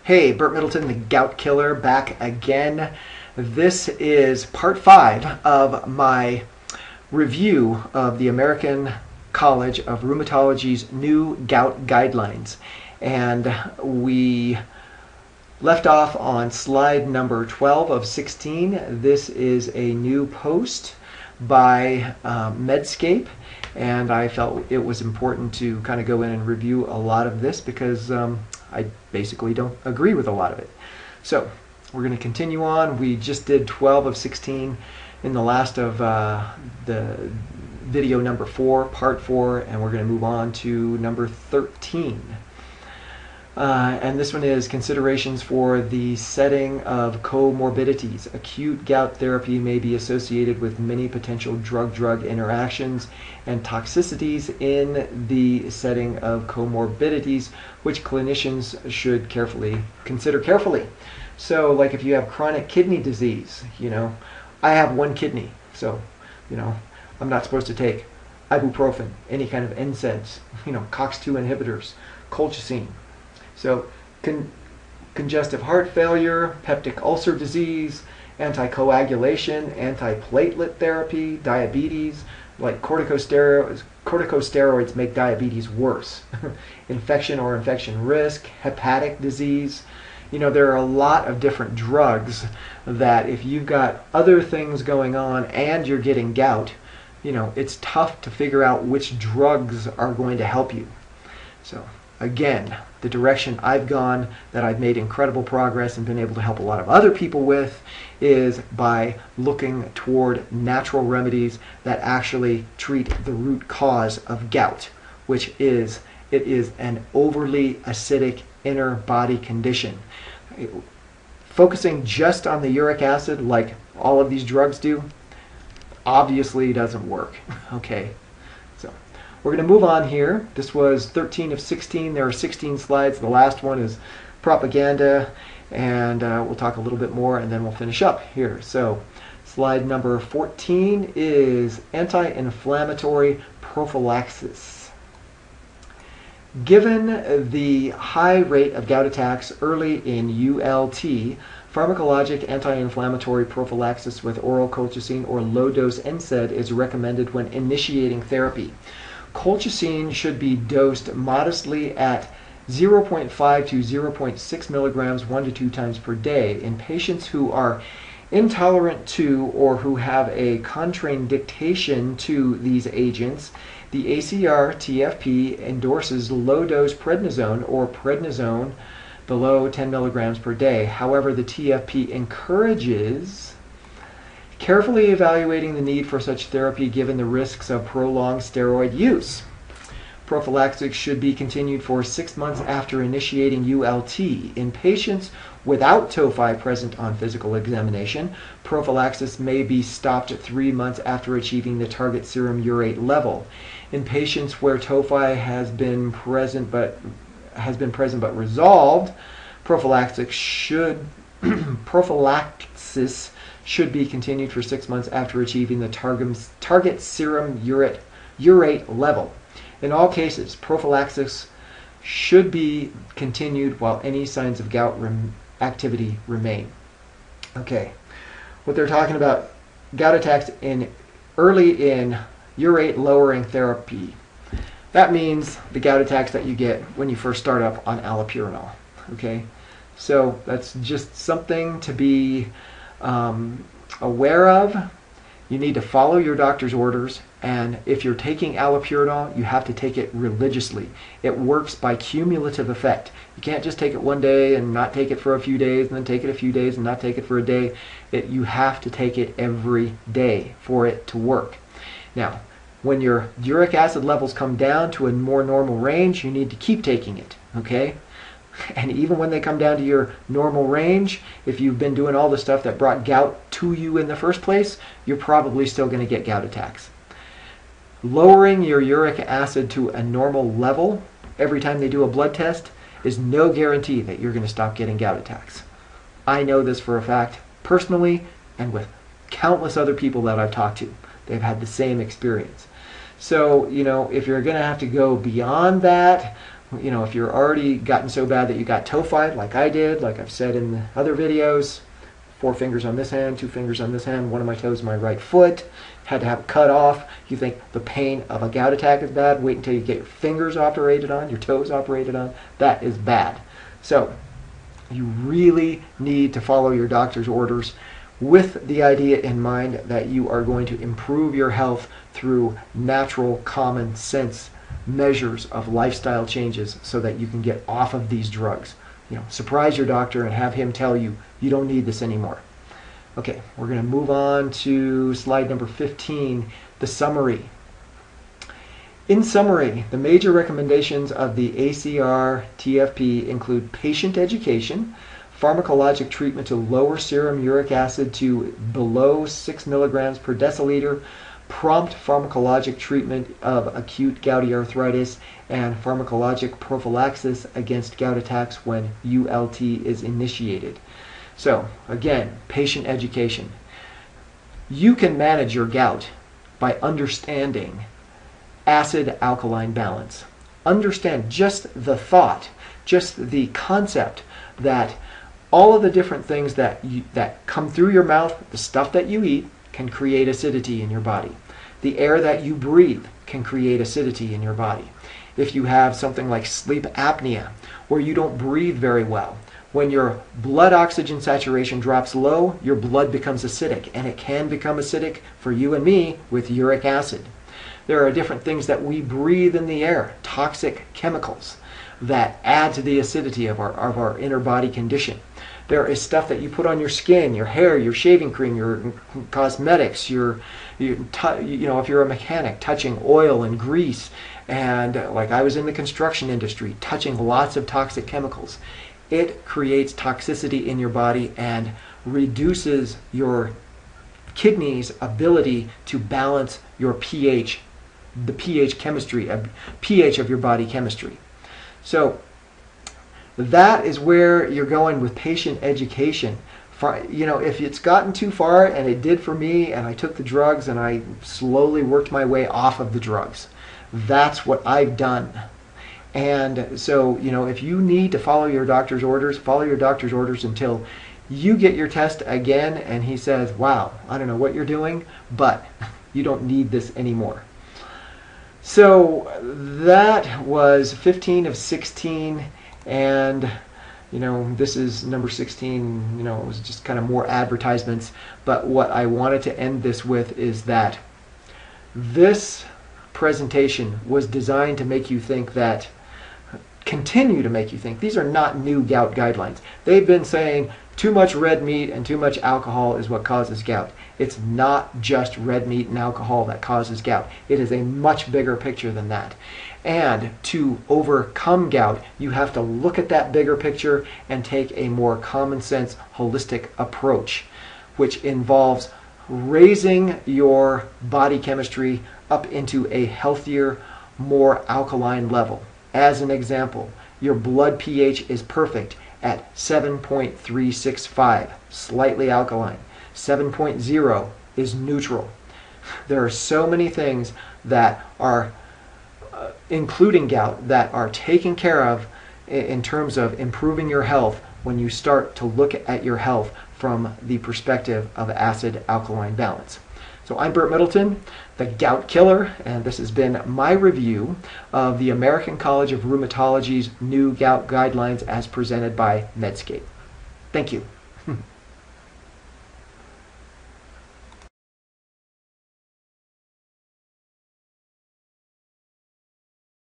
Hey, Burt Middleton, the Gout Killer, back again. This is part 5 of my review of the American College of Rheumatology's new gout guidelines. And we left off on slide number 12 of 16. This is a new post by Medscape, and I felt it was important to kind of go in and review a lot of this because I basically don't agree with a lot of it. So we're going to continue on. We just did 12 of 16 in the last of the video number 4, part 4, and we're going to move on to number 13. And this one is considerations for the setting of comorbidities. Acute gout therapy may be associated with many potential drug-drug interactions and toxicities in the setting of comorbidities, which clinicians should consider carefully. So, like if you have chronic kidney disease, I have one kidney, so, I'm not supposed to take ibuprofen, any kind of NSAIDs, COX-2 inhibitors, colchicine. So congestive heart failure, peptic ulcer disease, anticoagulation, antiplatelet therapy, diabetes, like corticosteroids make diabetes worse. Infection or infection risk, hepatic disease. There are a lot of different drugs that if you've got other things going on and you're getting gout, it's tough to figure out which drugs are going to help you. So again, the direction I've gone, that I've made incredible progress and been able to help a lot of other people with, is by looking toward natural remedies that actually treat the root cause of gout, which is it is an overly acidic inner body condition. Focusing just on the uric acid like all of these drugs do obviously doesn't work. Okay. We're going to move on here. This was 13 of 16. There are 16 slides. The last one is propaganda, and we'll talk a little bit more, and then we'll finish up here. So slide number 14 is anti-inflammatory prophylaxis. Given the high rate of gout attacks early in ULT, pharmacologic anti-inflammatory prophylaxis with oral colchicine or low-dose NSAID is recommended when initiating therapy. Colchicine should be dosed modestly at 0.5 to 0.6 milligrams 1 to 2 times per day in patients who are intolerant to or who have a contraindication to these agents. The ACR TFP endorses low-dose prednisone or prednisone below 10 milligrams per day. However, the TFP encourages carefully evaluating the need for such therapy given the risks of prolonged steroid use. Prophylaxis should be continued for 6 months after initiating ULT. In patients without tophi present on physical examination, prophylaxis may be stopped 3 months after achieving the target serum urate level. In patients where tophi has been present but resolved, prophylaxis should be continued for 6 months after achieving the target serum urate level. In all cases, prophylaxis should be continued while any signs of gout activity remain. Okay, what they're talking about, gout attacks early in urate lowering therapy. That means the gout attacks that you get when you first start up on allopurinol. Okay, so that's just something to be aware of. You need to follow your doctor's orders, and if you're taking allopurinol, you have to take it religiously. It works by cumulative effect. You can't just take it one day and not take it for a few days, and then take it a few days and not take it for a day. You have to take it every day for it to work. Now, when your uric acid levels come down to a more normal range, you need to keep taking it, okay? And even when they come down to your normal range, if you've been doing all the stuff that brought gout to you in the first place, you're probably still going to get gout attacks. Lowering your uric acid to a normal level every time they do a blood test is no guarantee that you're going to stop getting gout attacks. I know this for a fact personally and with countless other people that I've talked to. They've had the same experience. So, if you're going to have to go beyond that, you know, if you're already gotten so bad that you got tophi, like I did, like I've said in the other videos, 4 fingers on this hand, 2 fingers on this hand, one of my toes on my right foot, had to have it cut off. You think the pain of a gout attack is bad? Wait until you get your fingers operated on, your toes operated on. That is bad. So you really need to follow your doctor's orders with the idea in mind that you are going to improve your health through natural common sense measures of lifestyle changes so that you can get off of these drugs. You know, surprise your doctor and have him tell you you don't need this anymore. Okay, we're going to move on to slide number 15, the summary. In summary, the major recommendations of the ACR TFP include patient education, pharmacologic treatment to lower serum uric acid to below 6 milligrams per deciliter, prompt pharmacologic treatment of acute gouty arthritis, and pharmacologic prophylaxis against gout attacks when ULT is initiated. So, again, patient education. You can manage your gout by understanding acid-alkaline balance. Understand just the thought, just the concept that all of the different things that come through your mouth, the stuff that you eat, can create acidity in your body. The air that you breathe can create acidity in your body. If you have something like sleep apnea, where you don't breathe very well, when your blood oxygen saturation drops low, your blood becomes acidic, and it can become acidic for you and me with uric acid. There are different things that we breathe in the air, toxic chemicals, that add to the acidity of our inner body condition. There is stuff that you put on your skin, your hair, your shaving cream, your cosmetics, you know, if you're a mechanic, touching oil and grease, and like I was in the construction industry, touching lots of toxic chemicals. It creates toxicity in your body and reduces your kidney's ability to balance your pH, the pH chemistry, pH of your body chemistry. So that is where you're going with patient education. You know, if it's gotten too far, and it did for me, and I took the drugs and I slowly worked my way off of the drugs, that's what I've done. And so, you know, if you need to follow your doctor's orders, follow your doctor's orders until you get your test again and he says, wow, I don't know what you're doing, but you don't need this anymore. So that was 15 of 16, and you know, this is number 16. You know, it was just kind of more advertisements, but what I wanted to end this with is that this presentation was designed to make you think that, continue to make you think, these are not new gout guidelines. They've been saying too much red meat and too much alcohol is what causes gout. It's not just red meat and alcohol that causes gout. It is a much bigger picture than that. And to overcome gout, you have to look at that bigger picture and take a more common sense, holistic approach, which involves raising your body chemistry up into a healthier, more alkaline level. As an example, your blood pH is perfect at 7.365, slightly alkaline. 7.0 is neutral. There are so many things that are, including gout, that are taken care of in terms of improving your health when you start to look at your health from the perspective of acid-alkaline balance. So I'm Burt Middleton, the Gout Killer, and this has been my review of the American College of Rheumatology's new gout guidelines as presented by Medscape. Thank you.